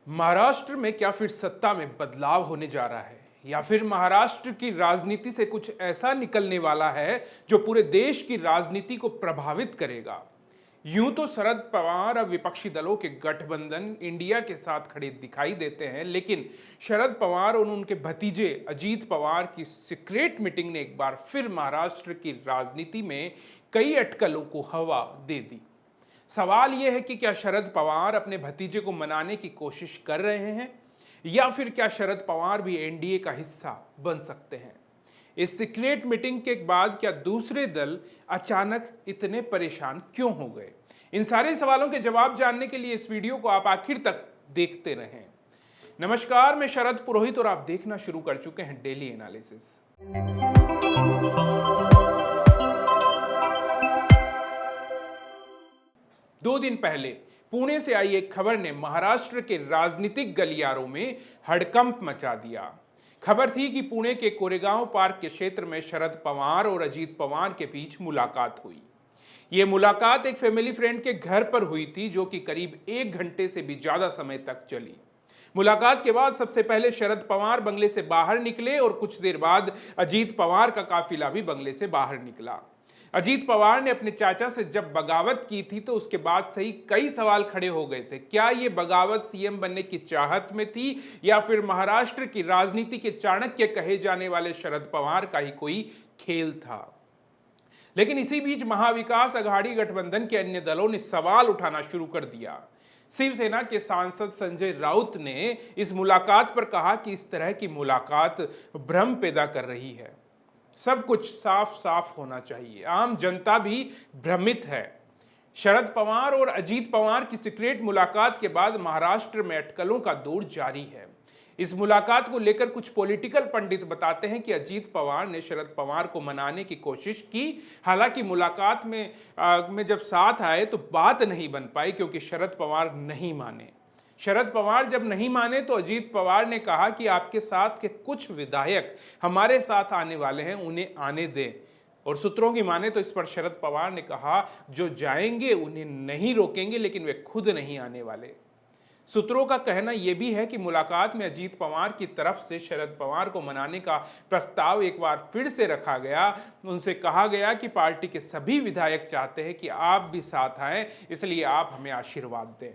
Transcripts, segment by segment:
महाराष्ट्र में क्या फिर सत्ता में बदलाव होने जा रहा है या फिर महाराष्ट्र की राजनीति से कुछ ऐसा निकलने वाला है जो पूरे देश की राजनीति को प्रभावित करेगा। यूं तो शरद पवार अब विपक्षी दलों के गठबंधन इंडिया के साथ खड़े दिखाई देते हैं, लेकिन शरद पवार और उनके भतीजे अजीत पवार की सीक्रेट मीटिंग ने एक बार फिर महाराष्ट्र की राजनीति में कई अटकलों को हवा दे दी। सवाल यह है कि क्या शरद पवार अपने भतीजे को मनाने की कोशिश कर रहे हैं या फिर क्या शरद पवार भी एनडीए का हिस्सा बन सकते हैं। इस सीक्रेट मीटिंग के बाद क्या दूसरे दल अचानक इतने परेशान क्यों हो गए? इन सारे सवालों के जवाब जानने के लिए इस वीडियो को आप आखिर तक देखते रहें। नमस्कार, मैं शरद पुरोहित और आप देखना शुरू कर चुके हैं डेली एनालिसिस। 2 दिन पहले पुणे से आई एक खबर ने महाराष्ट्र के राजनीतिक गलियारों में हड़कंप मचा दिया। खबर थी कि पुणे के कोरेगांव पार्क के क्षेत्र में शरद पवार और अजीत पवार के बीच मुलाकात हुई। यह मुलाकात एक फैमिली फ्रेंड के घर पर हुई थी, जो कि करीब 1 घंटे से भी ज्यादा समय तक चली। मुलाकात के बाद सबसे पहले शरद पवार बंगले से बाहर निकले और कुछ देर बाद अजीत पवार का काफिला भी बंगले से बाहर निकला। अजीत पवार ने अपने चाचा से जब बगावत की थी तो उसके बाद से ही कई सवाल खड़े हो गए थे। क्या ये बगावत सीएम बनने की चाहत में थी या फिर महाराष्ट्र की राजनीति के चाणक्य कहे जाने वाले शरद पवार का ही कोई खेल था? लेकिन इसी बीच महाविकास अघाड़ी गठबंधन के अन्य दलों ने सवाल उठाना शुरू कर दिया। शिवसेना के सांसद संजय राउत ने इस मुलाकात पर कहा कि इस तरह की मुलाकात भ्रम पैदा कर रही है। सब कुछ साफ साफ होना चाहिए, आम जनता भी भ्रमित है। शरद पवार और अजीत पवार की सीक्रेट मुलाकात के बाद महाराष्ट्र में अटकलों का दौर जारी है। इस मुलाकात को लेकर कुछ पॉलिटिकल पंडित बताते हैं कि अजीत पवार ने शरद पवार को मनाने की कोशिश की। हालांकि मुलाकात में जब साथ आए तो बात नहीं बन पाई, क्योंकि शरद पवार नहीं माने। शरद पवार जब नहीं माने तो अजीत पवार ने कहा कि आपके साथ के कुछ विधायक हमारे साथ आने वाले हैं, उन्हें आने दें। और सूत्रों की माने तो इस पर शरद पवार ने कहा जो जाएंगे उन्हें नहीं रोकेंगे, लेकिन वे खुद नहीं आने वाले। सूत्रों का कहना यह भी है कि मुलाकात में अजीत पवार की तरफ से शरद पवार को मनाने का प्रस्ताव एक बार फिर से रखा गया। उनसे कहा गया कि पार्टी के सभी विधायक चाहते हैं कि आप भी साथ आएं, इसलिए आप हमें आशीर्वाद दें।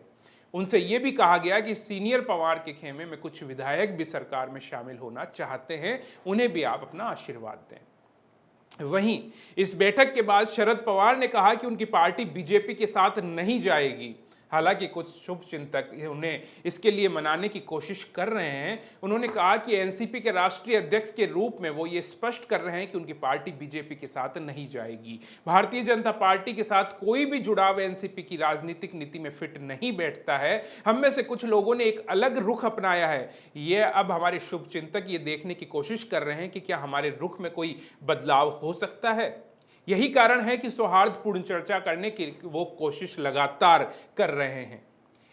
उनसे यह भी कहा गया कि सीनियर पवार के खेमे में कुछ विधायक भी सरकार में शामिल होना चाहते हैं, उन्हें भी आप अपना आशीर्वाद दें। वहीं इस बैठक के बाद शरद पवार ने कहा कि उनकी पार्टी बीजेपी के साथ नहीं जाएगी। हालांकि कुछ शुभ चिंतक उन्हें इसके लिए मनाने की कोशिश कर रहे हैं। उन्होंने कहा कि एनसीपी के राष्ट्रीय अध्यक्ष के रूप में वो ये स्पष्ट कर रहे हैं कि उनकी पार्टी बीजेपी के साथ नहीं जाएगी। भारतीय जनता पार्टी के साथ कोई भी जुड़ाव एनसीपी की राजनीतिक नीति में फिट नहीं बैठता है। हम में से कुछ लोगों ने एक अलग रुख अपनाया है। ये अब हमारे शुभ चिंतक ये देखने की कोशिश कर रहे हैं कि क्या हमारे रुख में कोई बदलाव हो सकता है। यही कारण है कि सौहार्दपूर्ण चर्चा करने की वो कोशिश लगातार कर रहे हैं।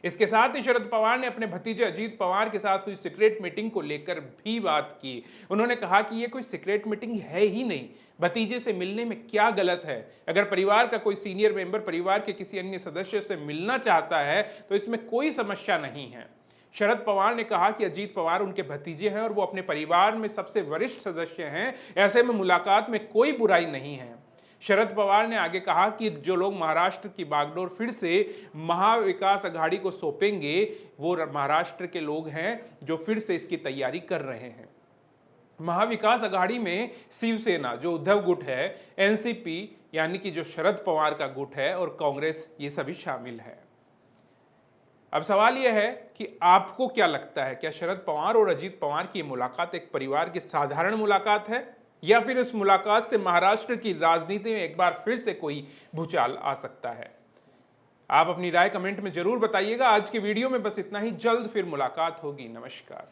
इसके साथ ही शरद पवार ने अपने भतीजे अजीत पवार के साथ हुई सीक्रेट मीटिंग को लेकर भी बात की। उन्होंने कहा कि ये कोई सीक्रेट मीटिंग है ही नहीं, भतीजे से मिलने में क्या गलत है। अगर परिवार का कोई सीनियर मेंबर परिवार के किसी अन्य सदस्य से मिलना चाहता है तो इसमें कोई समस्या नहीं है। शरद पवार ने कहा कि अजीत पवार उनके भतीजे हैं और वो अपने परिवार में सबसे वरिष्ठ सदस्य हैं, ऐसे में मुलाकात में कोई बुराई नहीं है। शरद पवार ने आगे कहा कि जो लोग महाराष्ट्र की बागडोर फिर से महाविकास अघाड़ी को सौंपेंगे वो महाराष्ट्र के लोग हैं जो फिर से इसकी तैयारी कर रहे हैं। महाविकास अघाड़ी में शिवसेना जो उद्धव गुट है, एनसीपी यानी कि जो शरद पवार का गुट है, और कांग्रेस, ये सभी शामिल है। अब सवाल यह है कि आपको क्या लगता है, क्या शरद पवार और अजीत पवार की मुलाकात एक परिवार की साधारण मुलाकात है या फिर इस मुलाकात से महाराष्ट्र की राजनीति में एक बार फिर से कोई भूचाल आ सकता है? आप अपनी राय कमेंट में जरूर बताइएगा। आज के वीडियो में बस इतना ही, जल्द फिर मुलाकात होगी। नमस्कार।